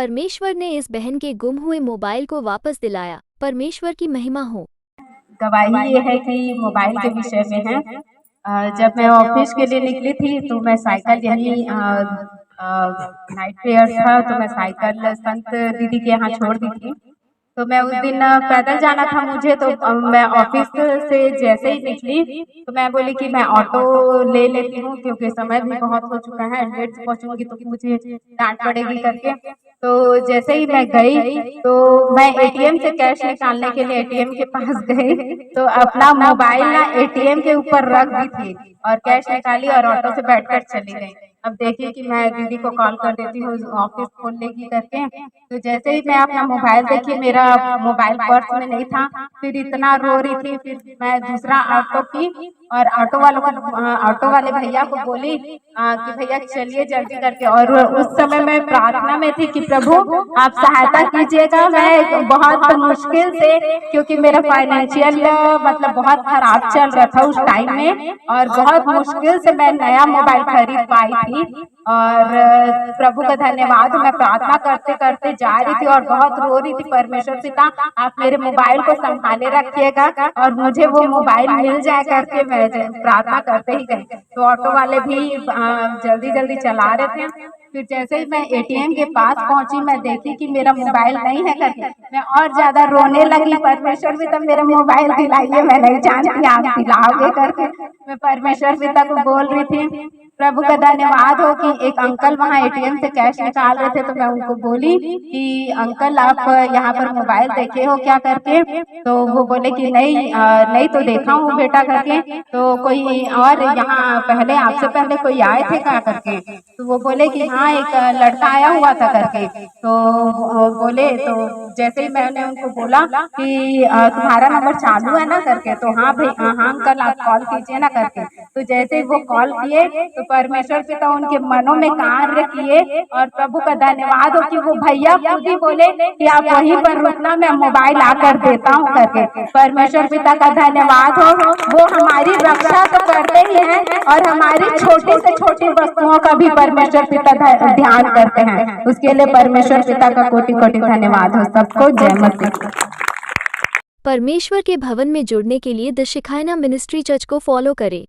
परमेश्वर ने इस बहन के गुम हुए मोबाइल को वापस दिलाया। परमेश्वर की महिमा हो। गवाही ये है कि मोबाइल के विषय में है। जब मैं ऑफिस के लिए निकली थी तो मैं साइकिल यही नाइट फेयर था तो मैं साइकिल संत दीदी के यहाँ छोड़ दी थी। तो मैं उस दिन पैदल जाना था मुझे तो मैं ऑफिस से जैसे ही निकली तो मैं बोली कि मैं ऑटो ले लेती हूँ क्योंकि समय भी बहुत हो चुका है, लेट से पहुंचूंगी तो मुझे डांट पड़ेगी करके। तो जैसे ही मैं गई तो मैं एटीएम से कैश निकालने के लिए एटीएम के पास गई तो अपना मोबाइल ना एटीएम के ऊपर रख दी थी और कैश निकाली और ऑटो से बैठकर चली गई। अब देखिए कि मैं दीदी को कॉल कर देती हूँ ऑफिस खोलने की करके। तो जैसे ही मैं अपना मोबाइल देखी मेरा मोबाइल पर्स में नहीं था, फिर इतना रो रही थी। फिर मैं दूसरा ऑटो की और ऑटो वाले भैया को बोली कि भैया चलिए जल्दी करके। और उस समय मैं प्रार्थना में थी कि प्रभु आप सहायता कीजिएगा। मैं बहुत मुश्किल से, क्योंकि मेरा फाइनेंशियल मतलब बहुत खराब चल रहा था उस टाइम में और बहुत मुश्किल से मैं नया मोबाइल खरीद पाई थी। और प्रभु का धन्यवाद, मैं प्रार्थना करते करते जा रही थी और बहुत रो रही थी, परमेश्वर पिता आप मेरे मोबाइल को संभाले रखिएगा और मुझे वो मोबाइल मिल जाए करके मैं प्रार्थना करते ही गई। तो ऑटो वाले भी जल्दी जल्दी चला रहे थे। फिर जैसे ही मैं एटीएम के पास पहुंची मैं देखी कि मेरा मोबाइल नहीं है करके मैं और ज्यादा रोने लगी। परमेश्वर पिता मेरा मोबाइल दिलाइए, मैं नहीं जानती आप दिलाओगे करके मैं परमेश्वर पिता को बोल रही थी। प्रभु का धन्यवाद हो कि एक अंकल वहाँ एटीएम से कैश निकाल रहे थे तो मैं उनको बोली कि अंकल आप यहाँ पर मोबाइल देखे हो क्या करके। तो वो बोले कि नहीं तो देखा हूँ बेटा करके। तो कोई और यहाँ पहले आपसे पहले कोई आए थे क्या करके। तो वो बोले कि हाँ एक लड़का आया हुआ था करके। तो बोले तो जैसे ही मैंने उनको बोला कि तुम्हारा नंबर चालू है ना करके। तो हाँ भाई हाँ अंकल आप कॉल कीजिए ना करके। तो जैसे ही वो कॉल किए तो परमेश्वर पिता उनके मनों में कार्य किए और प्रभु का धन्यवाद हो कि वो भैया खुद ही बोले कि आप वहीं पर रुकना, मैं मोबाइल आकर देता हूँ करके। परमेश्वर पिता का धन्यवाद हो, वो हमारी रक्षा तो करते ही हैं और हमारी छोटी से छोटी वस्तुओं का भी परमेश्वर पिता ध्यान करते हैं। उसके लिए परमेश्वर पिता का कोटि कोटि धन्यवाद हो। सबको जय मसीह। परमेश्वर के भवन में जुड़ने के लिए द शिखायना मिनिस्ट्री चर्च को फॉलो करें।